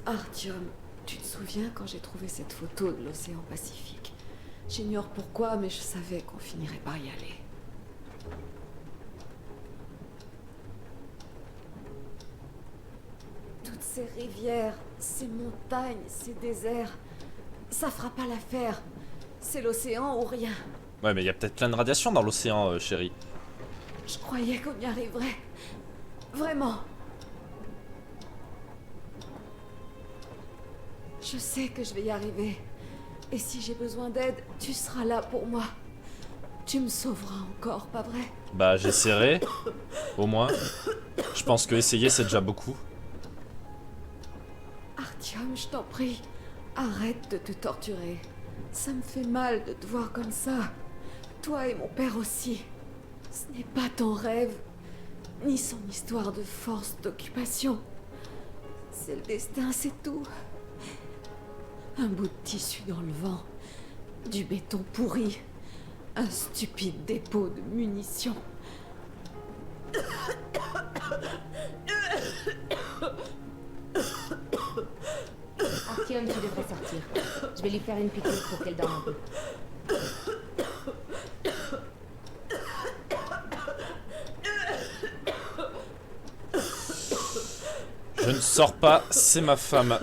Artyom, tu te souviens quand j'ai trouvé cette photo de l'océan Pacifique? J'ignore pourquoi, mais je savais qu'on finirait par y aller. Toutes ces rivières, ces montagnes, ces déserts, ça fera pas l'affaire. C'est l'océan ou rien. Ouais, mais il y a peut-être plein de radiation dans l'océan, chérie. Je croyais qu'on y arriverait. Vraiment. Je sais que je vais y arriver. Et si j'ai besoin d'aide, tu seras là pour moi. Tu me sauveras encore, pas vrai? Bah, j'essaierai. Au moins. Je pense que essayer, c'est déjà beaucoup. Artyom, je t'en prie, arrête de te torturer. Ça me fait mal de te voir comme ça. Toi et mon père aussi. Ce n'est pas ton rêve, ni son histoire de force d'occupation. C'est le destin, c'est tout. Un bout de tissu dans le vent, du béton pourri, un stupide dépôt de munitions. Artyom, tu devrais sortir. Je vais lui faire une piqûre pour qu'elle dorme un peu. Je ne sors pas, c'est ma femme.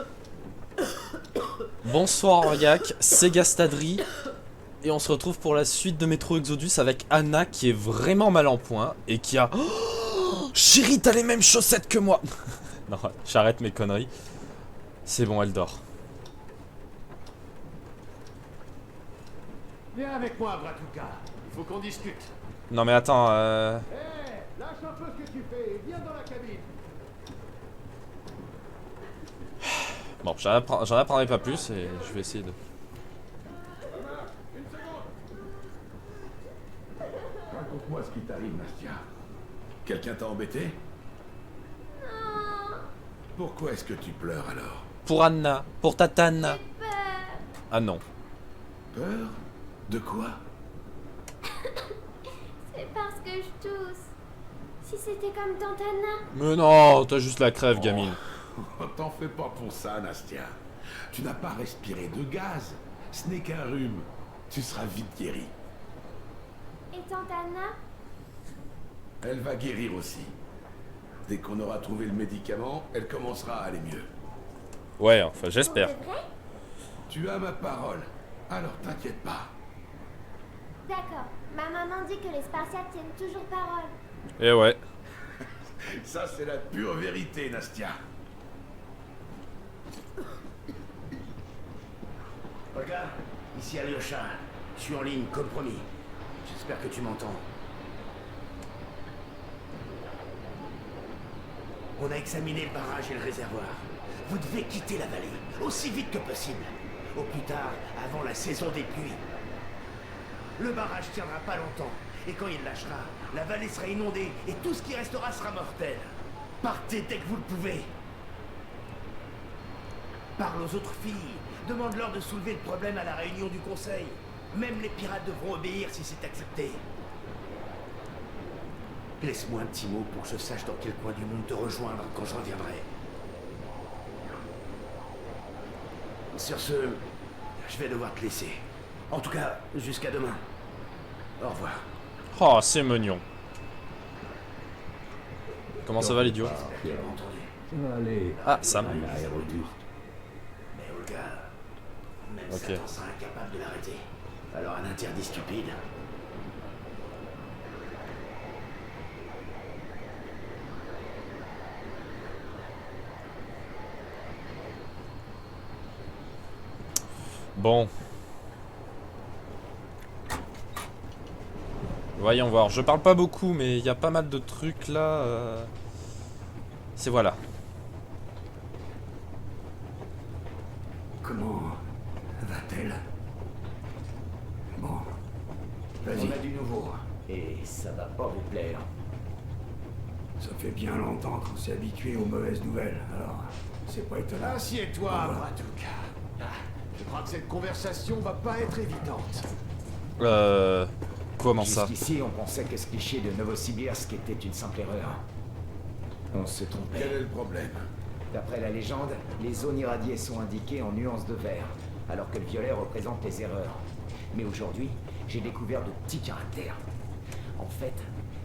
Bonsoir Aurillac, c'est Gastadri. Et on se retrouve pour la suite de Metro Exodus avec Anna qui est vraiment mal en point et qui a... Oh, chérie, t'as les mêmes chaussettes que moi. Non, j'arrête mes conneries. C'est bon, elle dort. Viens avec moi, Bratuka. Il faut qu'on discute. Non mais attends, Hé, lâche un peu ce que tu fais et viens dans la cabine. Bon, j'en apprendrai pas plus et je vais essayer de... Une seconde. Raconte-moi ce qui t'arrive, Nastia. Quelqu'un t'a embêté? Non, Pourquoi est-ce que tu pleures alors? Pour Anna, pour Tatane. j'ai peur. Ah non. Peur? De quoi? C'est parce que je tousse. Si c'était comme Tante Anna, Mais non, t'as juste la crève, gamine. T'en fais pas pour ça, Nastia. Tu n'as pas respiré de gaz. Ce n'est qu'un rhume. Tu seras vite guéri. et Tante Anna, Elle va guérir aussi. Dès qu'on aura trouvé le médicament, elle commencera à aller mieux. Ouais, enfin pour j'espère. de vrai? Tu as ma parole. Alors t'inquiète pas. D'accord. Ma maman dit que les Spartiates tiennent toujours parole. Et ouais. Ça, c'est la pure vérité, Nastia. Olga, ici Alyosha. Je suis en ligne, comme promis. J'espère que tu m'entends. On a examiné le barrage et le réservoir. Vous devez quitter la vallée, aussi vite que possible. Au plus tard, avant la saison des pluies. Le barrage tiendra pas longtemps, et quand il lâchera, la vallée sera inondée, et tout ce qui restera sera mortel. Partez dès que vous le pouvez. Parle aux autres filles. Demande-leur de soulever le problème à la réunion du conseil. Même les pirates devront obéir si c'est accepté. Laisse-moi un petit mot pour que je sache dans quel coin du monde te rejoindre quand je reviendrai. Sur ce, je vais devoir te laisser. En tout cas, jusqu'à demain. Au revoir. Oh, c'est mignon. Comment ça va l'idiot? Bien entendu. Allez, Ah, Sam. à Hérodus. Mais Olga, même Ok. Satan sera incapable de l'arrêter. Alors un interdit stupide. Bon. Voyons voir. Je parle pas beaucoup, mais il y a pas mal de trucs là. C'est voilà. Comment va-t-elle? Bon. On Vas-y. a du nouveau. Et ça va pas vous plaire. Ça fait bien longtemps qu'on s'est habitué aux mauvaises nouvelles, alors c'est pas étonnant. Assieds-toi, Bratuka. Je crois que cette conversation va pas être évidente. Comment ça? Jusqu'ici, on pensait que ce cliché de Novosibirsk était une simple erreur. On se trompait. Quel est le problème? D'après la légende, les zones irradiées sont indiquées en nuances de vert, alors que le violet représente les erreurs. Mais aujourd'hui, j'ai découvert de petits caractères. En fait,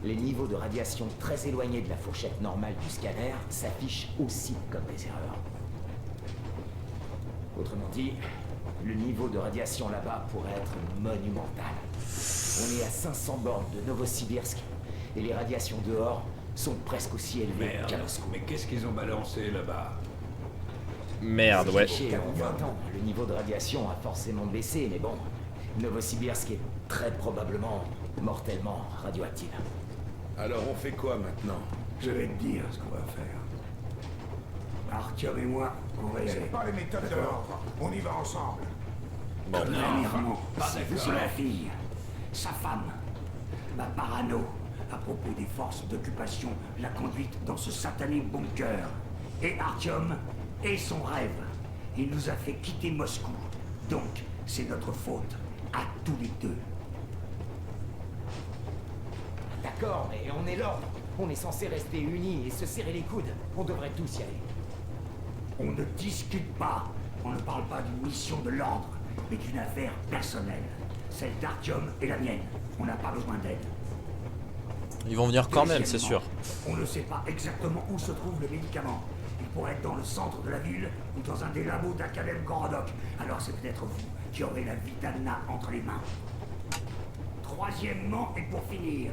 les niveaux de radiation très éloignés de la fourchette normale du scanner s'affichent aussi comme des erreurs. Autrement dit, le niveau de radiation là-bas pourrait être monumental. On est à 500 bornes de Novosibirsk, et les radiations dehors sont presque aussi élevées qu'à Moscou. Mais qu'est-ce qu'ils ont balancé là-bas? Merde, ouais. Cliché, en 20 ans, le niveau de radiation a forcément baissé, mais bon, Novosibirsk est très probablement mortellement radioactif. Alors on fait quoi maintenant? Je vais te dire ce qu'on va faire. Artyom et moi, on va y aller. C'est pas les méthodes de l'ordre. On y va ensemble. Premièrement, c'est la fille, sa femme, ma parano, à propos des forces d'occupation, l'a conduite dans ce satanique bunker. Et Artyom et son rêve. Il nous a fait quitter Moscou. Donc, c'est notre faute, à tous les deux. D'accord, mais on est l'ordre. On est censé rester unis et se serrer les coudes. On devrait tous y aller. On ne discute pas. On ne parle pas d'une mission de l'ordre, mais d'une affaire personnelle. Celle d'Artyom et la mienne. On n'a pas besoin d'aide. Ils vont venir quand même, c'est sûr. On ne sait pas exactement où se trouve le médicament. Il pourrait être dans le centre de la ville ou dans un des labos d'Akadem Gorodok. Alors c'est peut-être vous qui aurez la vie d'Anna entre les mains. Troisièmement, et pour finir,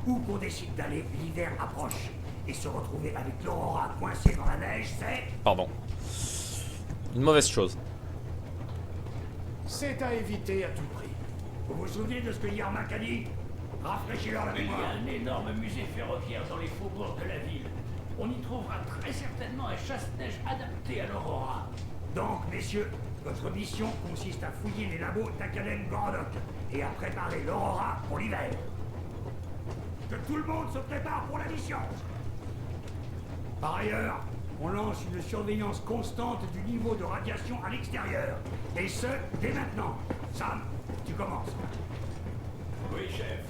où qu'on décide d'aller, l'hiver approche. Et se retrouver avec l'Aurora coincée dans la neige, c'est... Pardon. Une mauvaise chose. C'est à éviter à tout prix. Vous vous souvenez de ce que Yermak a dit? Rafraîchis-leur la Il y mémoire. a un énorme musée ferroviaire dans les faubourgs de la ville. On y trouvera très certainement un chasse-neige adapté à l'Aurora. Donc, messieurs, votre mission consiste à fouiller les labos d'Akadem Gorodok et à préparer l'Aurora pour l'hiver. Que tout le monde se prépare pour la mission. Par ailleurs, on lance une surveillance constante du niveau de radiation à l'extérieur. Et ce, dès maintenant. Sam, tu commences. Oui, chef.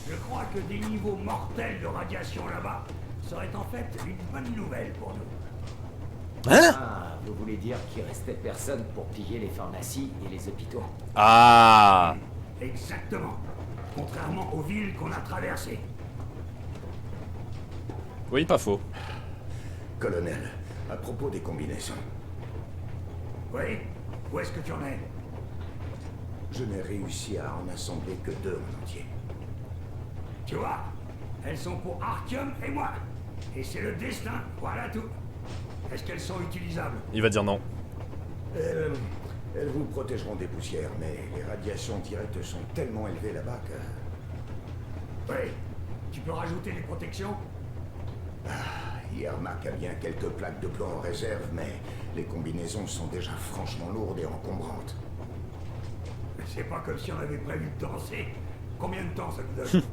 Je crois que des niveaux mortels de radiation là-bas seraient en fait une bonne nouvelle pour nous. Hein? Ah, vous voulez dire qu'il restait personne pour piller les pharmacies et les hôpitaux? Ah! Exactement. Contrairement aux villes qu'on a traversées. Oui, pas faux. Colonel, à propos des combinaisons. Oui? Où est-ce que tu en es? Je n'ai réussi à en assembler que 2 en entier. Tu vois? Elles sont pour Artyom et moi. Et c'est le destin, voilà tout. Est-ce qu'elles sont utilisables? Il va dire non. Elles vous protégeront des poussières, mais les radiations directes sont tellement élevées là-bas que... Oui. Tu peux rajouter des protections? Yermak a bien quelques plaques de plomb en réserve, mais les combinaisons sont déjà franchement lourdes et encombrantes. C'est pas comme si on avait prévu de danser. Combien de temps ça nous donne?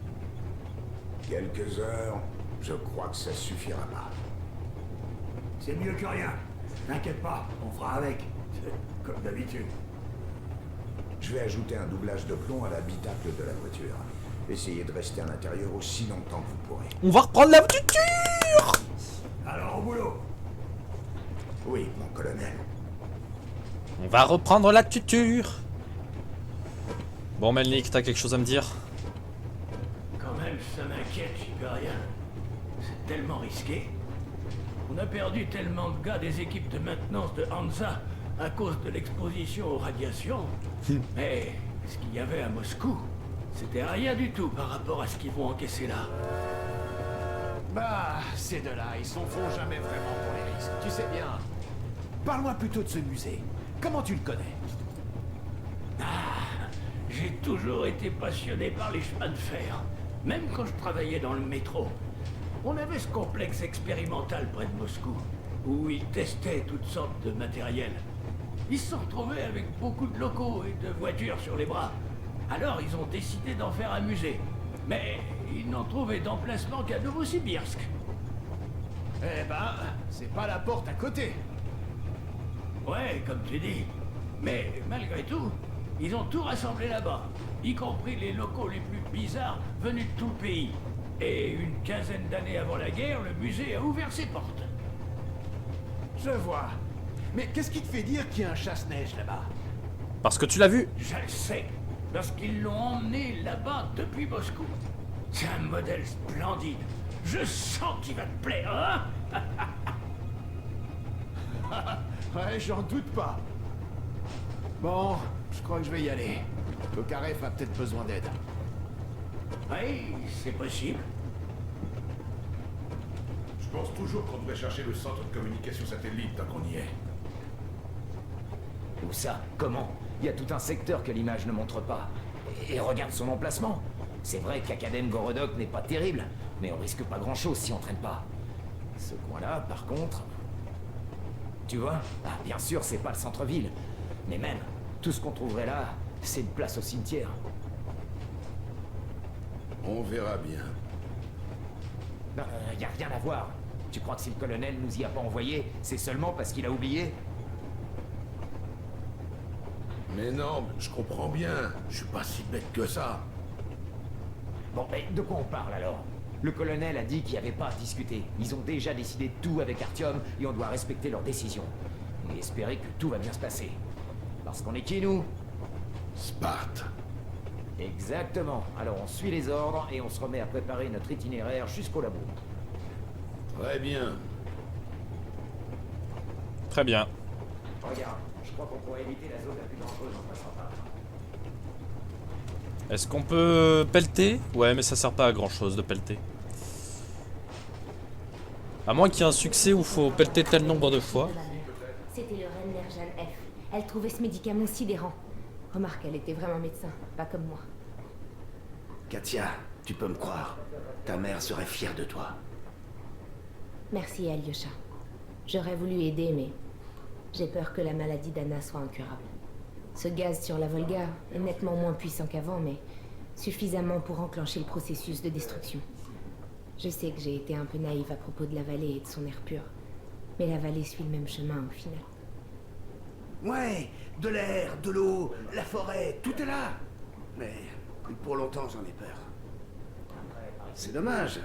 Quelques heures, je crois que ça suffira pas. C'est mieux que rien. T'inquiète pas, on fera avec. Comme d'habitude. Je vais ajouter un doublage de plomb à l'habitacle de la voiture. Essayez de rester à l'intérieur aussi longtemps que vous pourrez. On va reprendre la voiture! Alors au boulot. Oui, mon colonel. On va reprendre la tuture. Bon, Melnik, t'as quelque chose à me dire? Quand même, ça m'inquiète, j'y peux rien. C'est tellement risqué. On a perdu tellement de gars des équipes de maintenance de Hansa à cause de l'exposition aux radiations. Mais ce qu'il y avait à Moscou, c'était rien du tout par rapport à ce qu'ils vont encaisser là. Bah, ces deux-là, ils s'en font jamais vraiment pour les risques. Tu sais bien. Parle-moi plutôt de ce musée. Comment tu le connais? J'ai toujours été passionné par les chemins de fer, même quand je travaillais dans le métro. On avait ce complexe expérimental près de Moscou, où ils testaient toutes sortes de matériel. Ils se sont retrouvés avec beaucoup de locaux et de voitures sur les bras. Alors ils ont décidé d'en faire un musée. Mais ils n'ont trouvé d'emplacement qu'à Novosibirsk. Eh ben, c'est pas la porte à côté. Ouais, comme tu dis. Mais malgré tout, ils ont tout rassemblé là-bas, y compris les locaux les plus bizarres venus de tout le pays. Et une quinzaine d'années avant la guerre, le musée a ouvert ses portes. Je vois. Mais qu'est-ce qui te fait dire qu'il y a un chasse-neige là-bas? Parce que tu l'as vu. Je le sais, parce qu'ils l'ont emmené là-bas depuis Moscou. C'est un modèle splendide. Je sens qu'il va te plaire, hein? Ouais, j'en doute pas. Bon, je crois que je vais y aller. Tokarev a peut-être besoin d'aide. Oui, c'est possible. Je pense toujours qu'on devrait chercher le centre de communication satellite tant qu'on y est. Où ça? Comment? Il y a tout un secteur que l'image ne montre pas. Et regarde son emplacement. C'est vrai qu'Academ Gorodok n'est pas terrible, mais on risque pas grand-chose si on traîne pas. Ce coin-là, par contre... Tu vois? Ah, bien sûr, c'est pas le centre-ville. Mais même, tout ce qu'on trouverait là, c'est une place au cimetière. On verra bien. Non, y a rien à voir. Tu crois que si le colonel nous y a pas envoyé, c'est seulement parce qu'il a oublié? Mais non, je comprends bien. Je suis pas si bête que ça. Bon, mais de quoi on parle alors? Le colonel a dit qu'il n'y avait pas à discuter. Ils ont déjà décidé de tout avec Artyom et on doit respecter leurs décisions. Et espérer que tout va bien se passer. Parce qu'on est qui, nous? Sparte. Exactement. Alors on suit les ordres et on se remet à préparer notre itinéraire jusqu'au labo. Très bien. Très bien. Regarde, je crois qu'on pourrait éviter la zone la plus dangereuse en passant par là. Est-ce qu'on peut pelleter? Ouais, mais ça sert pas à grand chose de pelleter. À moins qu'il y ait un succès où faut pelleter tel nombre de fois. C'était le Rennerjan F. Elle trouvait ce médicament sidérant. Remarque, elle était vraiment médecin, pas comme moi. Katia, tu peux me croire. Ta mère serait fière de toi. Merci, Alyosha. J'aurais voulu aider, mais j'ai peur que la maladie d'Anna soit incurable. Ce gaz sur la Volga est nettement moins puissant qu'avant, mais suffisamment pour enclencher le processus de destruction. Je sais que j'ai été un peu naïve à propos de la vallée et de son air pur, mais la vallée suit le même chemin au final. Ouais, de l'air, de l'eau, la forêt, tout est là. Mais pour longtemps, j'en ai peur. C'est dommage.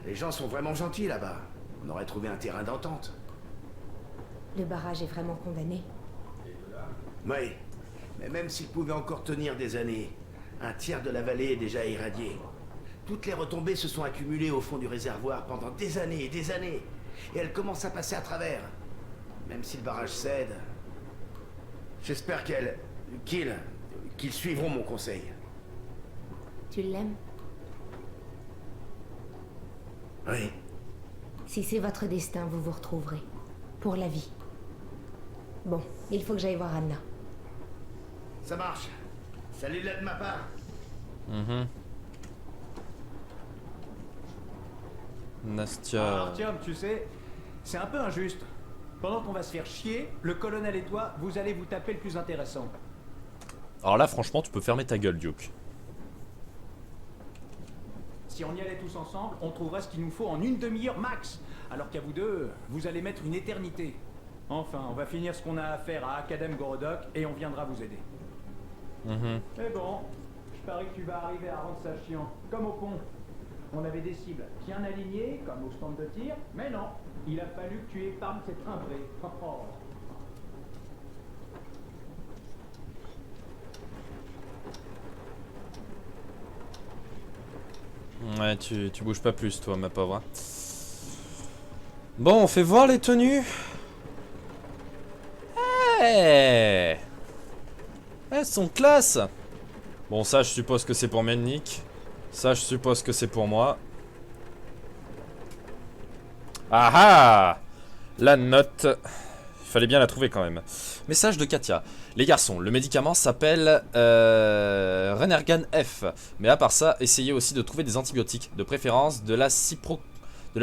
Les gens sont vraiment gentils là-bas. On aurait trouvé un terrain d'entente. Le barrage est vraiment condamné. Oui, mais même s'il pouvait encore tenir des années, un tiers de la vallée est déjà irradié. Toutes les retombées se sont accumulées au fond du réservoir pendant des années et des années. Et elles commencent à passer à travers. Même si le barrage cède... J'espère qu'ils suivront mon conseil. Tu l'aimes? Oui. Si c'est votre destin, vous vous retrouverez. Pour la vie. Bon, il faut que j'aille voir Anna. Ça marche. Salut-la de ma part. Nastia... Artyom, tu sais, c'est un peu injuste. Pendant qu'on va se faire chier, le colonel et toi, vous allez vous taper le plus intéressant. Alors là, franchement, tu peux fermer ta gueule, Duke. Si on y allait tous ensemble, on trouverait ce qu'il nous faut en une demi-heure max. Alors qu'à vous deux, vous allez mettre une éternité. Enfin, on va finir ce qu'on a à faire à Academ Gorodok et on viendra vous aider. Mais bon, je parie que tu vas arriver à rendre ça chiant. Comme au pont. On avait des cibles bien alignées, comme au stand de tir, mais non. Il a fallu que tu épargnes cette timbrée. Oh. Ouais, tu bouges pas plus, toi, ma pauvre. Bon, on fait voir les tenues. Hey, elles sont classe. Bon, ça, je suppose que c'est pour Melnik. Ça, je suppose que c'est pour moi. Ah ah! La note. Il fallait bien la trouver quand même. Message de Katia. Les garçons, le médicament s'appelle Renergan F. Mais à part ça, essayez aussi de trouver des antibiotiques. De préférence de la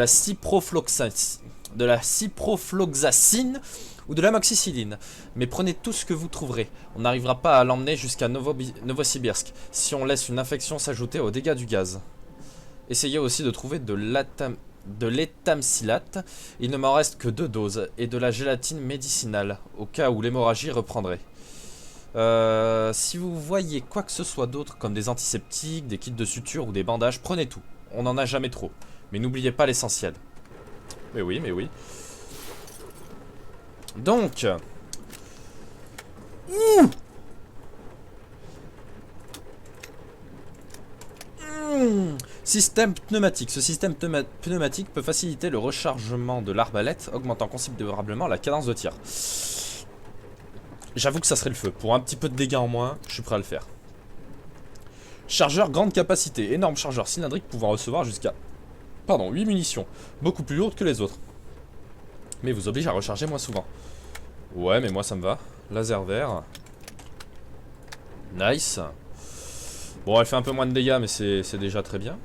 ciprofloxacine ou de l'amoxicilline. Mais prenez tout ce que vous trouverez. On n'arrivera pas à l'emmener jusqu'à Novosibirsk si on laisse une infection s'ajouter aux dégâts du gaz. Essayez aussi de trouver de l'étamsilate. Il ne m'en reste que 2 doses et de la gélatine médicinale au cas où l'hémorragie reprendrait. Si vous voyez quoi que ce soit d'autre, comme des antiseptiques, des kits de suture ou des bandages, prenez tout. On n'en a jamais trop. Mais n'oubliez pas l'essentiel. Mais oui, mais oui. Donc... Ouh Système pneumatique. Ce système pneumatique peut faciliter le rechargement de l'arbalète, augmentant considérablement la cadence de tir. J'avoue que ça serait le feu. Pour un petit peu de dégâts en moins, je suis prêt à le faire. Chargeur grande capacité. Énorme chargeur cylindrique pouvant recevoir jusqu'à 8 munitions. Beaucoup plus lourde que les autres. Mais vous oblige à recharger moins souvent. Ouais, mais moi ça me va. Laser vert. Nice. Bon, elle fait un peu moins de dégâts, mais c'est déjà très bien.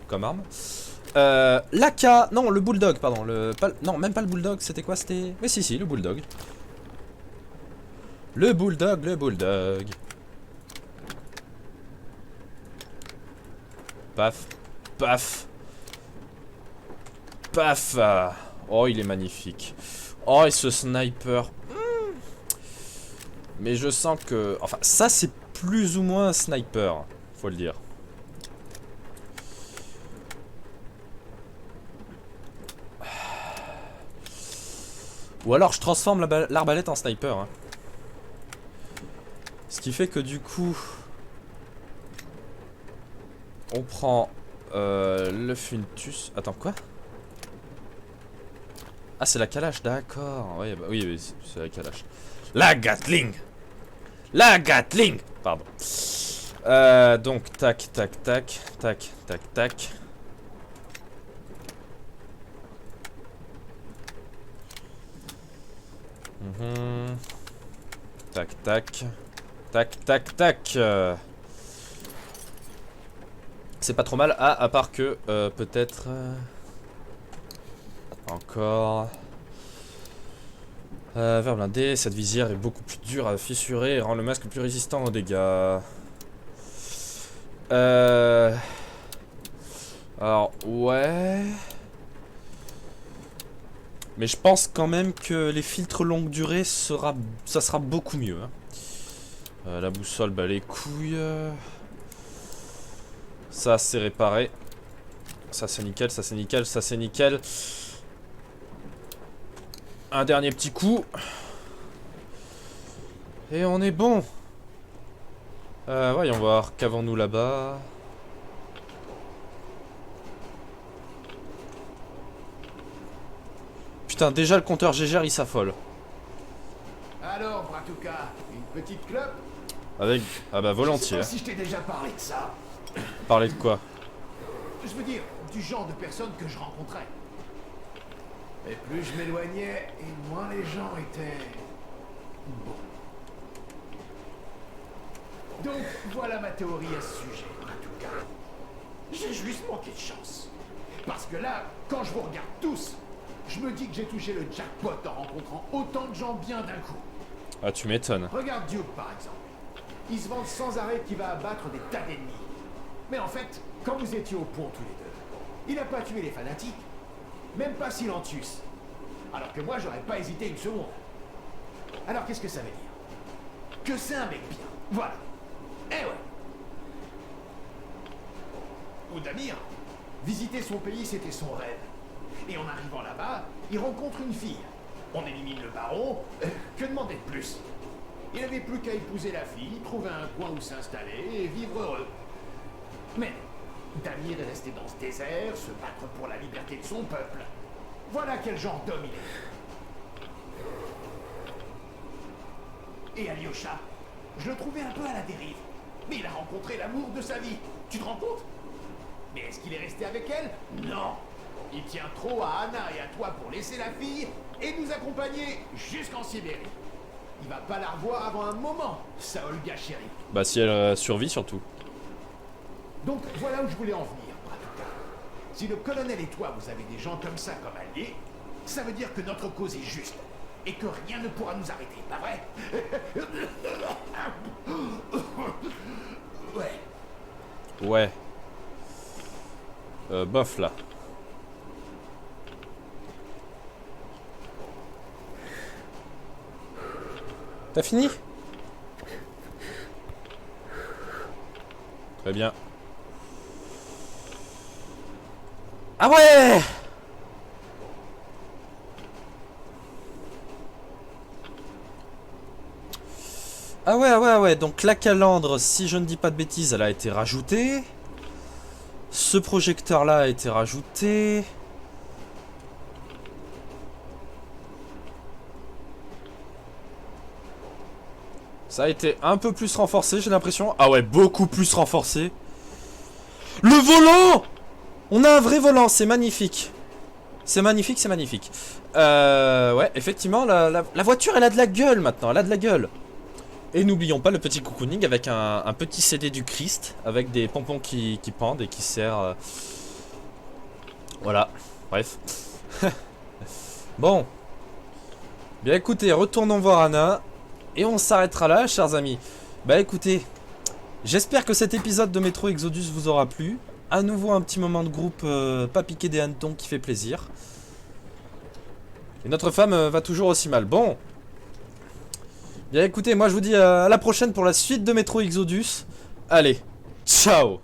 Comme arme. L'AK. Non, le bulldog, pardon. Non, même pas le bulldog. C'était quoi? C'était... Mais si, le bulldog. Le bulldog. Paf. Paf. Paf. Oh, il est magnifique. Oh, et ce sniper. Mais je sens que... Enfin, ça, c'est plus ou moins un sniper. Faut le dire. Ou alors, je transforme l'arbalète en sniper. Hein. Ce qui fait que du coup... On prend... le Funtus... Attends, quoi? Ah, c'est la Kalash, d'accord. Ouais, bah, oui, c'est la Kalash. La Gatling. Pardon. Donc, tac. Tac. C'est pas trop mal. Ah, à part que, peut-être... Encore... verre blindé, cette visière est beaucoup plus dure à fissurer et rend le masque plus résistant aux dégâts. Alors, ouais... Mais je pense quand même que les filtres longue durée, ça sera beaucoup mieux. Hein. La boussole, bah les couilles... Ça, c'est réparé. Ça, c'est nickel. Un dernier petit coup. Et on est bon. Voyons voir. Qu'avons-nous là-bas? Putain, déjà le compteur Gégère il s'affole. Alors, Bratuka, une petite clope? Avec... Ah bah volontiers. Je sais pas si je t'ai déjà parlé de ça. Parler de quoi? Je veux dire, du genre de personnes que je rencontrais. Et plus je m'éloignais, et moins les gens étaient... bons. Donc, voilà ma théorie à ce sujet, en tout cas. J'ai juste manqué de chance. Parce que là, quand je vous regarde tous, je me dis que j'ai touché le jackpot en rencontrant autant de gens bien d'un coup. Ah, tu m'étonnes. Regarde Duke, par exemple. Il se vante sans arrêt qu'il va abattre des tas d'ennemis. Mais en fait, quand vous étiez au pont tous les deux, il n'a pas tué les fanatiques. Même pas Silencius. Alors que moi, j'aurais pas hésité une seconde. Alors qu'est-ce que ça veut dire? Que c'est un mec bien. Voilà. Eh ouais. Oudamir, visiter son pays, c'était son rêve. Et en arrivant là-bas, il rencontre une fille. On élimine le baron. Que demander de plus? Il n'avait plus qu'à épouser la fille, trouver un coin où s'installer et vivre heureux. Mais Damir est resté dans ce désert, se battre pour la liberté de son peuple. Voilà quel genre d'homme il est. Et Alyosha, je le trouvais un peu à la dérive. Mais il a rencontré l'amour de sa vie. Tu te rends compte? Mais est-ce qu'il est resté avec elle? Non. Il tient trop à Anna et à toi pour laisser la fille et nous accompagner jusqu'en Sibérie. Il va pas la revoir avant un moment, sa Olga chérie. Bah si elle survit surtout. Donc voilà où je voulais en venir, Bratuka. Si le colonel et toi, vous avez des gens comme ça comme alliés, ça veut dire que notre cause est juste. Et que rien ne pourra nous arrêter, pas vrai? Ouais. Bof là. T'as fini? Très bien. Ah ouais! Ah ouais, ah ouais, ah ouais. Donc la calandre, si je ne dis pas de bêtises, elle a été rajoutée. Ce projecteur-là a été rajouté. Ça a été un peu plus renforcé, j'ai l'impression. Ah ouais, beaucoup plus renforcé. Le volant! On a un vrai volant, c'est magnifique. C'est magnifique, c'est magnifique. Ouais, effectivement, la voiture, elle a de la gueule maintenant, elle a de la gueule. Et n'oublions pas le petit cocooning avec un petit CD du Christ, avec des pompons qui pendent et qui sert... Voilà, bref. Bon. Bien écoutez, retournons voir Anna. Et on s'arrêtera là, chers amis. Bah écoutez, j'espère que cet épisode de Metro Exodus vous aura plu. À nouveau un petit moment de groupe pas piqué des hannetons qui fait plaisir. Et notre femme va toujours aussi mal. Bon. Bien écoutez, moi je vous dis à la prochaine pour la suite de Metro Exodus. Allez, ciao.